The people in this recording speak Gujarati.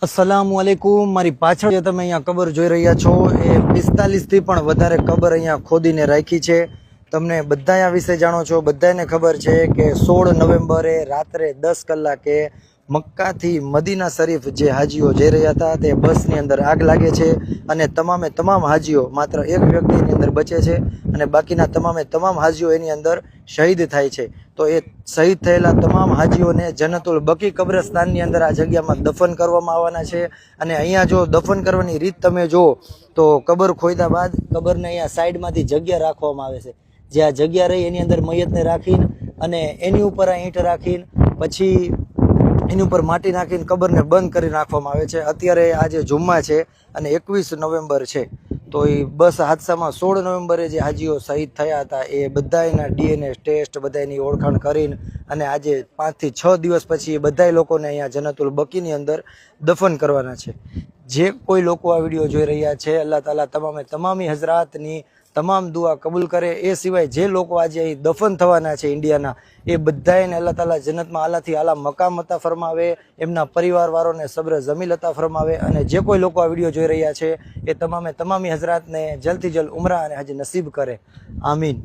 अस्सलामुअलैकुम। मारी पाछळ जे તમે અહીંયા કબર જોઈ રહ્યા છો એ 45 થી પણ વધારે કબર અહીંયા ખોદીને રાખી છે। તમને બધા આ વિશે જાણો છો, બધાને ખબર છે કે 16 નવેમ્બરે રાત્રે 10 કલાકે મક્કાથી મદીના શરીફ જે હાજીઓ જઈ રહ્યા હતા તે બસની અંદર આગ લાગે છે અને તમામે તમામ હાજીઓ માત્ર એક વ્યક્તિની અંદર બચે છે અને બાકીના તમામે તમામ હાજીઓ એની અંદર શહીદ થાય છે। તો એ શહીદ થયેલા તમામ હાજીઓને જન્નતુલ બકી કબ્રસ્તાનની અંદર આ જગ્યામાં દફન કરવામાં આવવાના છે। અને અહીંયા જો દફન કરવાની રીત તમે જો તો કબર ખોદ્યા બાદ કબરને અહીંયા સાઈડમાંથી જગ્યા રાખવામાં આવે છે, જે આ જગ્યા રહી એની અંદર મયતને રાખીને અને એની ઉપર આ ઈંટ રાખીને પછી એની ઉપર માટી નાખીને કબરને બંધ કરી નાખવામાં આવે છે। અત્યારે આજે જુમ્મા છે અને 21 નવેમ્બર છે, તો એ બસ હાદસામાં 16 નવેમ્બરે જે હાજીઓ શહીદ થયા હતા એ બધા એના ડીએનએ ટેસ્ટ બધા એની ઓળખાણ કરીને અને આજે 5 થી 6 દિવસ પછી એ બધા લોકોને અહીંયા જન્નતુલ બકીની અંદર દફન કરવાના છે। જે કોઈ લોકો આ વિડીયો જોઈ રહ્યા છે, અલ્લાહ તાલા તમામી હઝરાતની તમામ દુઆ કબૂલ કરે। એ સિવાય જે લોકો આજે અહીં દફન થવાના છે ઇન્ડિયાના, એ બધાને અલ્લાહ તાલા જન્નતમાં આલાથી આલા મકામ અતા ફરમાવે, એમના પરિવારવાળોને સબ્ર જમીલ અતા ફરમાવે। અને જે કોઈ લોકો આ વિડીયો જોઈ રહ્યા છે એ તમામી હઝરાતને જલ્દથી જલ્દ ઉમરા અને હજ નસીબ કરે। આમીન।